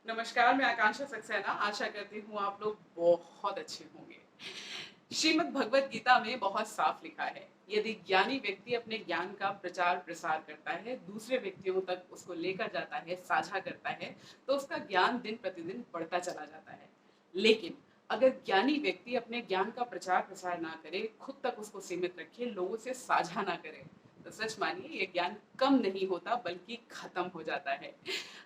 नमस्कार, मैं आकांक्षा सक्सेना। आशा करती हूँ आप लोग बहुत अच्छे होंगे। श्रीमद् भगवत गीता में बहुत साफ लिखा है, यदि ज्ञानी व्यक्ति अपने ज्ञान का प्रचार प्रसार करता है, दूसरे व्यक्तियों तक उसको लेकर जाता है, साझा करता है, तो उसका ज्ञान दिन प्रतिदिन बढ़ता चला जाता है। लेकिन अगर ज्ञानी व्यक्ति अपने ज्ञान का प्रचार प्रसार ना करे, खुद तक उसको सीमित रखे, लोगों से साझा ना करे, तो सच मानिए ये ज्ञान कम नहीं होता बल्कि खत्म हो जाता है।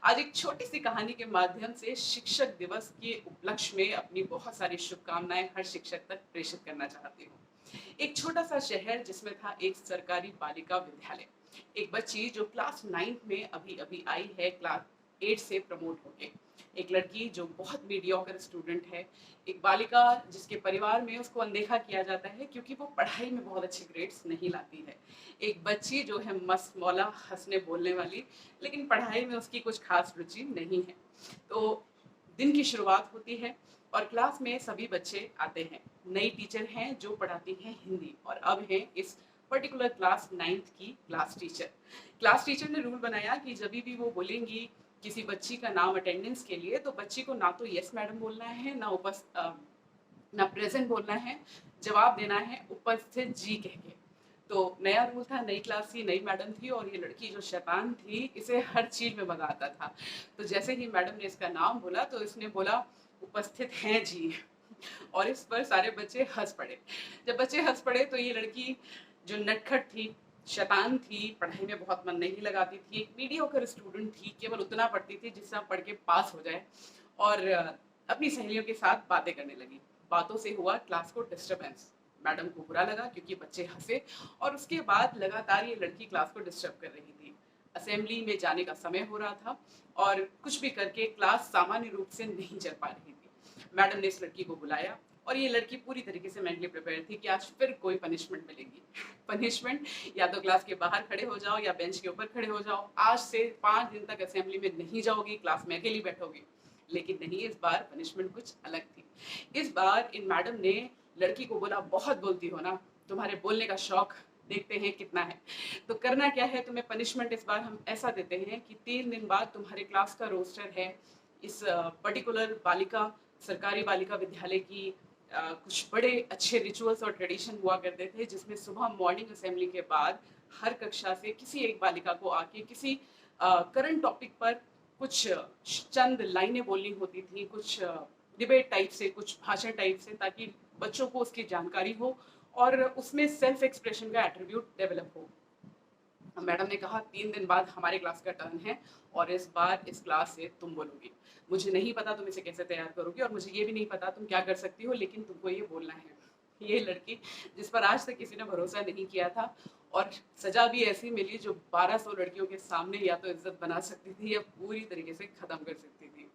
आज एक छोटी सी कहानी के माध्यम से शिक्षक दिवस के उपलक्ष्य में अपनी बहुत सारी शुभकामनाएं हर शिक्षक तक प्रेषित करना चाहती हूँ। एक छोटा सा शहर जिसमें था एक सरकारी बालिका विद्यालय। एक बच्ची जो क्लास 9th में अभी अभी आई है, क्लास 8 से प्रमोट होके। एक लड़की जो बहुत मीडियोकर स्टूडेंट है। एक बालिका जिसके परिवार में उसको अनदेखा किया जाता है क्योंकि वो पढ़ाई में बहुत अच्छे ग्रेड्स नहीं लाती है। एक बच्ची जो है मस्त मौला, हंसने बोलने वाली, लेकिन पढ़ाई में उसकी कुछ खास रुचि नहीं है। तो दिन की शुरुआत होती है और क्लास में सभी बच्चे आते हैं। नई टीचर हैं जो पढ़ाती हैं हिंदी, और अब है इस पर्टिकुलर क्लास 9th की क्लास टीचर। क्लास टीचर ने रूल बनाया कि जब भी वो बोलेंगी किसी बच्ची का नाम अटेंडेंस के लिए, तो बच्ची को ना तो यस मैडम बोलना है, ना प्रेजेंट बोलना है, जवाब देना है उपस्थित जी कह के। तो नया रूल था, नई क्लास थी, नई मैडम थी, और ये लड़की जो शैतान थी, इसे हर चीज में मजा आता था। तो जैसे ही मैडम ने इसका नाम बोला तो इसने बोला उपस्थित हैं जी। और इस पर सारे बच्चे हंस पड़े। जब बच्चे हंस पड़े तो ये लड़की जो नटखट थी, शैतान थी, पढ़ाई में बहुत मन नहीं लगाती थी, एक मीडियोकर स्टूडेंट थी, केवल उतना पढ़ती थी जितना पढ़ के पास हो जाए, और अपनी सहेलियों के साथ बातें करने लगी। बातों से हुआ क्लास को डिस्टरबेंस। मैडम को बुरा लगा क्योंकि बच्चे हंसे, और उसके बाद लगातार ये लड़की क्लास को डिस्टर्ब कर रही थी। असेंबली में जाने का समय हो रहा था और कुछ भी करके क्लास सामान्य रूप से नहीं चल पा रही थी। मैडम ने इस लड़की को बुलाया, और ये लड़की पूरी तरीके से मेंटली प्रिपेयर थी कि आज फिर कोई पनिशमेंट मिलेगी। पनिशमेंट, या तो क्लास के बाहर खड़े हो जाओ या बेंच के ऊपर खड़े हो जाओ, आज से 5 दिन तक असेंबली में नहीं जाओगी, क्लास में अकेली बैठोगी। लेकिन नहीं, इस बार पनिशमेंट कुछ अलग थी। इस बार इन मैडम ने लड़की को बोला, बहुत बोलती हो ना, तुम्हारे बोलने का शौक देखते हैं कितना है। तो करना क्या है, तुम्हें पनिशमेंट इस बार हम ऐसा देते हैं कि 3 दिन बाद तुम्हारे क्लास का रोस्टर है। इस पर्टिकुलर बालिका सरकारी बालिका विद्यालय की कुछ बड़े अच्छे रिचुअल्स और ट्रेडिशन हुआ करते थे, जिसमें सुबह मॉर्निंग असेंबली के बाद हर कक्षा से किसी एक बालिका को आके किसी करंट टॉपिक पर कुछ चंद लाइनें बोलनी होती थी, कुछ डिबेट टाइप से, कुछ भाषण टाइप से, ताकि बच्चों को उसकी जानकारी हो और उसमें सेल्फ एक्सप्रेशन का एट्रीब्यूट डेवलप हो। मैडम ने कहा, 3 दिन बाद हमारे क्लास का टर्न है, और इस बार इस क्लास से तुम बोलोगी। मुझे नहीं पता तुम इसे कैसे तैयार करोगी, और मुझे ये भी नहीं पता तुम क्या कर सकती हो, लेकिन तुमको ये बोलना है। ये लड़की जिस पर आज तक किसी ने भरोसा नहीं किया था, और सजा भी ऐसी मिली जो 1200 लड़कियों के सामने या तो इज्जत बना सकती थी या पूरी तरीके से खत्म कर सकती थी।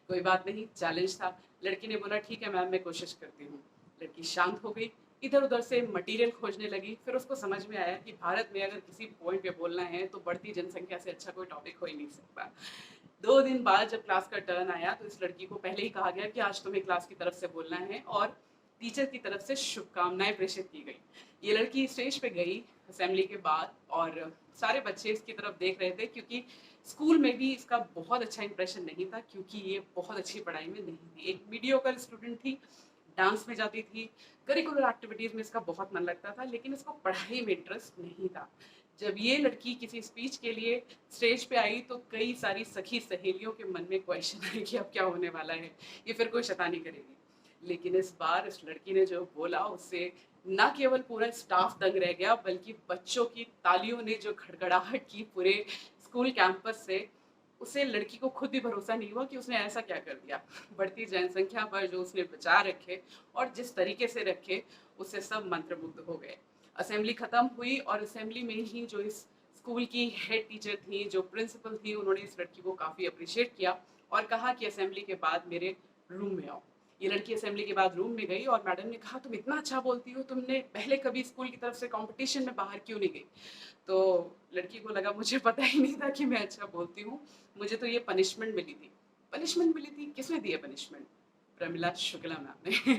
कोई बात नहीं, चैलेंज था। लड़की ने बोला, ठीक है मैम, मैं कोशिश करती हूँ। लड़की शांत हो गई, इधर उधर से मटेरियल खोजने लगी। फिर उसको समझ में आया कि भारत में अगर किसी पॉइंट पे बोलना है तो बढ़ती जनसंख्या से अच्छा कोई टॉपिक हो ही नहीं सकता। 2 दिन बाद जब क्लास का टर्न आया तो इस लड़की को पहले ही कहा गया कि आज तुम्हें क्लास की तरफ से बोलना है, और टीचर की तरफ से शुभकामनाएं प्रेषित की गई। ये लड़की स्टेज पे गई असेंबली के बाद, और सारे बच्चे इसकी तरफ देख रहे थे, क्योंकि स्कूल में भी इसका बहुत अच्छा इंप्रेशन नहीं था, क्योंकि ये बहुत अच्छी पढ़ाई में नहीं थी, एक मीडियोकर स्टूडेंट थी। डांस में जाती थी, करिकुलर एक्टिविटीज में इसका बहुत मन लगता था, लेकिन इसको पढ़ाई में इंटरेस्ट नहीं था। जब ये लड़की किसी स्पीच के लिए स्टेज पे आई तो कई सारी सखी सहेलियों के मन में क्वेश्चन आए कि अब क्या होने वाला है, ये फिर कोई शैतानी करेगी। लेकिन इस बार इस लड़की ने जो बोला, उससे न केवल पूरा स्टाफ दंग रह गया, बल्कि बच्चों की तालियों ने जो खड़खड़ाहट की पूरे स्कूल कैंपस से, उसे लड़की को खुद भी भरोसा नहीं हुआ कि उसने ऐसा क्या कर दिया। बढ़ती जनसंख्या पर जो उसने विचार रखे और जिस तरीके से रखे, उससे सब मंत्रमुग्ध हो गए। असेंबली खत्म हुई, और असेंबली में ही जो इस स्कूल की हेड टीचर थी, जो प्रिंसिपल थी, उन्होंने इस लड़की को काफ़ी अप्रिशिएट किया और कहा कि असेंबली के बाद मेरे रूम में आओ। ये लड़की असेंबली के बाद रूम में गई, और मैडम ने कहा, तुम इतना अच्छा बोलती हो, तुमने पहले कभी स्कूल की तरफ से कंपटीशन में बाहर क्यों नहीं गई? तो लड़की को लगा, मुझे पता ही नहीं था कि मैं अच्छा बोलती हूँ, मुझे तो ये पनिशमेंट मिली थी। पनिशमेंट मिली थी, किसने दी है पनिशमेंट? प्रमिला शुक्ला मैम ने।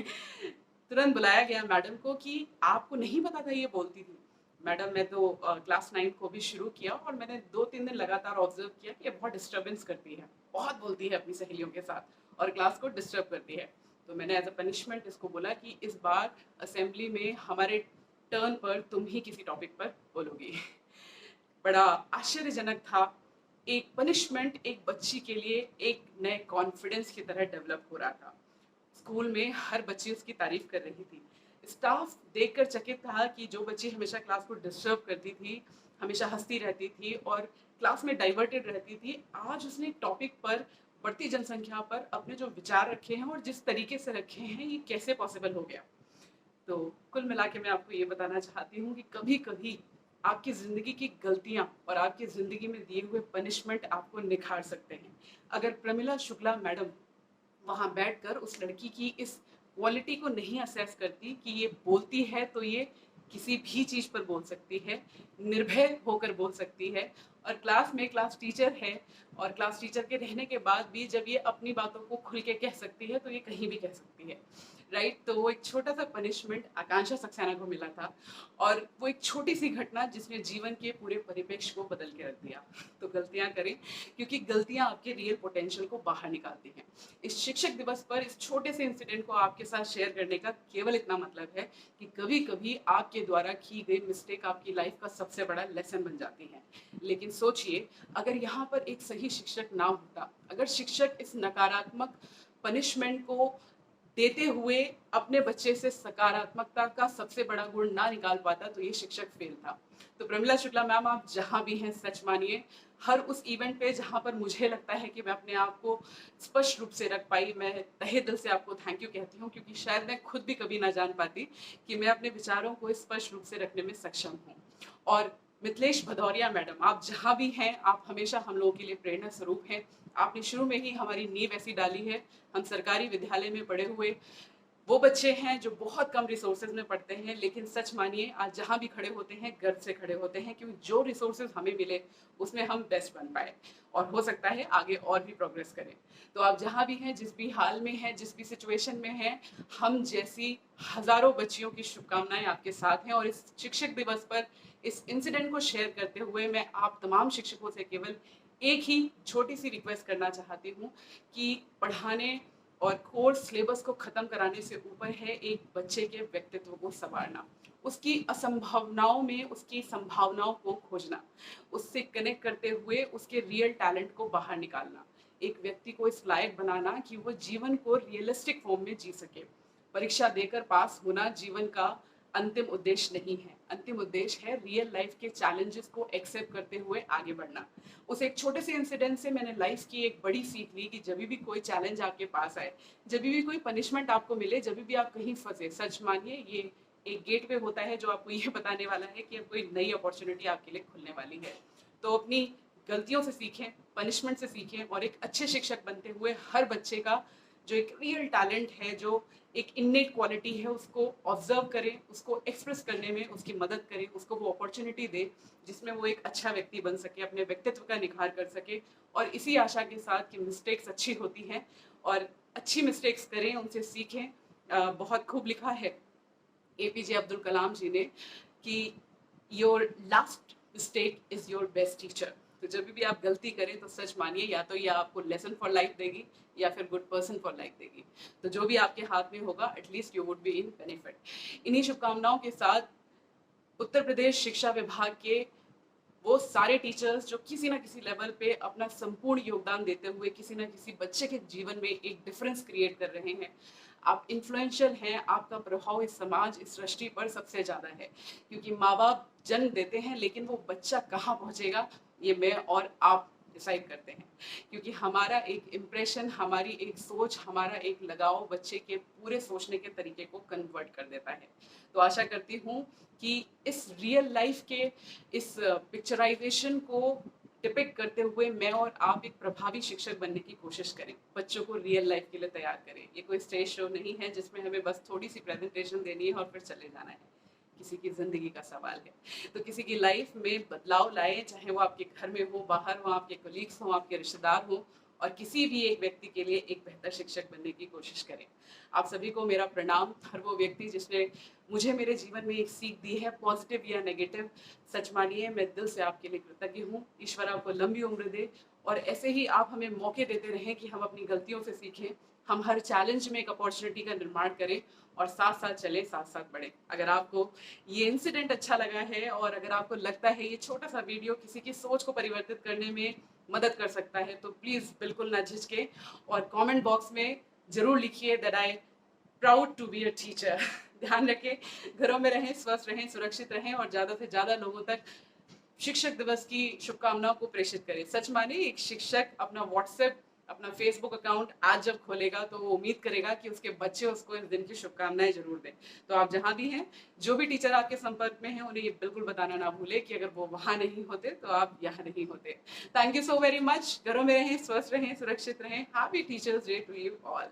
तुरंत बुलाया गया मैडम को कि आपको नहीं पता था ये बोलती थी। मैडम, मैं तो क्लास 9 को भी शुरू किया, और मैंने 2-3 दिन लगातार ऑब्जर्व किया कि ये बहुत डिस्टर्बेंस करती है। बहुत बोलती है अपनी सहेलियों के साथ और क्लास को डिस्टर्ब करती है। तो मैंने एज अ पनिशमेंट इसको बोला कि इस बार असेंबली में हमारे टर्न पर तुम ही किसी टॉपिक पर बोलोगी। बड़ा आश्चर्यजनक था। एक पनिशमेंट एक बच्ची के लिए एक नए कॉन्फिडेंस की तरह डेवलप हो रहा था। स्कूल में हर बच्ची उसकी तारीफ कर रही थी। स्टाफ देखकर चकित था कि जो बच्ची हमेशा क्लास को डिस्टर्ब करती थी, हमेशा हंसती रहती थी और क्लास में डाइवर्टेड रहती थी, आज उसने एक टॉपिक पर बढ़ती जनसंख्या पर अपने जो विचार रखे हैं और जिस तरीके से रखे हैं, ये कैसे पॉसिबल हो गया। तो कुल मिला के मैं आपको ये बताना चाहती हूँ कि कभी कभी आपकी ज़िंदगी की गलतियाँ और आपकी ज़िंदगी में दिए हुए पनिशमेंट आपको निखार सकते हैं। अगर प्रमिला शुक्ला मैडम वहाँ बैठकर उस लड़की की इस क्वालिटी को नहीं असेस करती कि ये बोलती है तो ये किसी भी चीज़ पर बोल सकती है, निर्भय होकर बोल सकती है, और क्लास में क्लास टीचर है और क्लास टीचर के रहने के बाद भी जब ये अपनी बातों को खुल के कह सकती है तो ये कहीं भी कह सकती है। राइट, तो वो एक छोटा सा पनिशमेंट आकांक्षा सक्सेना को मिला था और वो एक छोटी सी घटना जिसने जीवन के पूरे परिप्रेक्ष्य को बदल के रख दिया। तो गलतियां करें, क्योंकि गलतियां आपके रियल पोटेंशियल को बाहर निकालती हैं। इस शिक्षक दिवस पर इस छोटे से इंसिडेंट को आपके साथ शेयर करने का केवल इतना मतलब है कि कभी कभी आपके द्वारा की गई मिस्टेक आपकी लाइफ का सबसे बड़ा लेसन बन जाती है। लेकिन सोचिए, अगर यहाँ पर एक सही शिक्षक ना होता, अगर शिक्षक इस नकारात्मक पनिशमेंट को देते हुए अपने बच्चे से सकारात्मकता का सबसे बड़ा गुण ना निकाल पाता, तो ये शिक्षक फेल था। तो प्रमिला शुक्ला मैम, आप जहाँ भी हैं, सच मानिए, हर उस इवेंट पे जहाँ पर मुझे लगता है कि मैं अपने आप को स्पष्ट रूप से रख पाई, मैं तहे दिल से आपको थैंक यू कहती हूँ, क्योंकि शायद मैं खुद भी कभी ना जान पाती कि मैं अपने विचारों को स्पष्ट रूप से रखने में सक्षम हूँ। और मिथिलेश भदौरिया मैडम, आप जहाँ भी हैं, आप हमेशा हम लोगों के लिए प्रेरणा स्वरूप हैं। आपने शुरू में ही हमारी नींव ऐसी डाली है। हम सरकारी विद्यालय में पढ़े हुए वो बच्चे हैं जो बहुत कम रिसोर्सेज में पढ़ते हैं, लेकिन सच मानिए आज जहाँ भी खड़े होते हैं गर्व से खड़े होते हैं, क्योंकि जो रिसोर्सेज हमें मिले उसमें हम बेस्ट बन पाए और हो सकता है आगे और भी प्रोग्रेस करें। तो आप जहाँ भी हैं, जिस भी हाल में हैं, जिस भी सिचुएशन में हैं, हम जैसी हजारों बच्चियों की शुभकामनाएं आपके साथ हैं। और इस शिक्षक दिवस पर इस इंसिडेंट को शेयर करते हुए मैं आप तमाम शिक्षकों से केवल एक ही छोटी सी रिक्वेस्ट करना चाहती हूँ कि पढ़ाने और कोर्स सिलेबस को खत्म कराने से ऊपर है एक बच्चे के व्यक्तित्व को संवारना, उसकी असंभावनाओं में उसकी संभावनाओं को खोजना, उससे कनेक्ट करते हुए उसके रियल टैलेंट को बाहर निकालना, एक व्यक्ति को इस लायक बनाना कि वो जीवन को रियलिस्टिक फॉर्म में जी सके। परीक्षा देकर पास होना जीवन का अंतिम उद्देश्य नहीं है। अंतिम उद्देश्य है रियल लाइफ के चैलेंजेस को एक्सेप्ट करते हुए आगे बढ़ना। उस एक छोटे से इंसिडेंट से मैंने लाइफ की एक बड़ी सीख ली कि जब भी कोई चैलेंज आपके पास आए, जब भी कोई पनिशमेंट आपको मिले, जब भी आप कहीं फंसे, सच मानिए ये एक गेटवे होता है जो आपको ये बताने वाला है कि अब कोई नई अपॉर्चुनिटी आपके लिए खुलने वाली है। तो अपनी गलतियों से सीखें, पनिशमेंट से सीखें और एक अच्छे शिक्षक बनते हुए हर बच्चे का जो एक रियल टैलेंट है, जो एक इन्नेट क्वालिटी है, उसको ऑब्जर्व करें, उसको एक्सप्रेस करने में उसकी मदद करें, उसको वो अपॉर्चुनिटी दे जिसमें वो एक अच्छा व्यक्ति बन सके, अपने व्यक्तित्व का निखार कर सके। और इसी आशा के साथ कि मिस्टेक्स अच्छी होती हैं और अच्छी मिस्टेक्स करें, उनसे सीखें। बहुत खूब लिखा है एपीजे अब्दुल कलाम जी ने कि your last mistake is your best teacher. तो जब भी आप गलती करें तो सच मानिए, या तो ये आपको लेसन फॉर लाइफ देगी या फिर गुड पर्सन फॉर लाइफ देगी। तो जो भी आपके हाथ में होगा, at least you would be in benefit. इन्हीं शुभकामनाओं के साथ उत्तर प्रदेश शिक्षा विभाग के वो सारे टीचर्स जो किसी ना किसी लेवल पे अपना संपूर्ण योगदान देते हुए किसी ना किसी बच्चे के जीवन में एक डिफरेंस क्रिएट कर रहे हैं, आप इन्फ्लुएंशियल हैं। आपका प्रभाव इस समाज, इस सृष्टि पर सबसे ज़्यादा है, क्योंकि माँ बाप जन्म देते हैं लेकिन वो बच्चा कहाँ पहुँचेगा ये मैं और आप डिसाइड करते हैं। क्योंकि हमारा एक इम्प्रेशन, हमारी एक सोच, हमारा एक लगाव बच्चे के पूरे सोचने के तरीके को कन्वर्ट कर देता है। तो आशा करती हूँ कि इस रियल लाइफ के इस पिक्चराइजेशन को डिपिक्ट करते हुए मैं और आप एक प्रभावी शिक्षक बनने की कोशिश करें, बच्चों को रियल लाइफ के लिए तैयार करें। ये कोई स्टेज शो नहीं है जिसमें हमें बस थोड़ी सी प्रेजेंटेशन देनी है और फिर चले जाना है। किसी की ज़िंदगी का सवाल है, तो किसी की लाइफ में बदलाव लाएं, चाहे वो आपके घर में हो, बाहर हो, आपके कोलीग्स हों, आपके रिश्तेदार हों, और किसी भी एक व्यक्ति के लिए एक बेहतर शिक्षक बनने की कोशिश करें। आप सभी को मेरा प्रणाम। हर वो व्यक्ति जिसने मुझे मेरे जीवन में एक सीख दी है, पॉजिटिव या नेगेटिव, सच मानिए मैं दिल से आपके लिए कृतज्ञ हूँ। ईश्वर आपको लंबी उम्र दे और ऐसे ही आप हमें मौके देते रहें कि हम अपनी गलतियों से सीखें, हम हर चैलेंज में एक अपॉर्चुनिटी का निर्माण करें और साथ साथ चले, साथ साथ बढ़े। अगर आपको ये इंसिडेंट अच्छा लगा है और अगर आपको लगता है ये छोटा सा वीडियो किसी की सोच को परिवर्तित करने में मदद कर सकता है, तो प्लीज़ बिल्कुल ना झिझके और कमेंट बॉक्स में ज़रूर लिखिए that I proud to be a teacher. ध्यान रखें, घरों में रहें, स्वस्थ रहें, सुरक्षित रहें और ज़्यादा से ज़्यादा लोगों तक शिक्षक दिवस की शुभकामनाओं को प्रेषित करें। सच माने, एक शिक्षक अपना व्हाट्सएप, अपना फेसबुक अकाउंट आज जब खोलेगा तो वो उम्मीद करेगा कि उसके बच्चे उसको इस दिन की शुभकामनाएं जरूर दें। तो आप जहां भी हैं, जो भी टीचर आपके संपर्क में हैं, उन्हें ये बिल्कुल बताना ना भूले कि अगर वो वहां नहीं होते तो आप यहाँ नहीं होते। Thank you so very much. घरों में रहें, स्वस्थ रहें, सुरक्षित रहें। Happy teachers day to you all.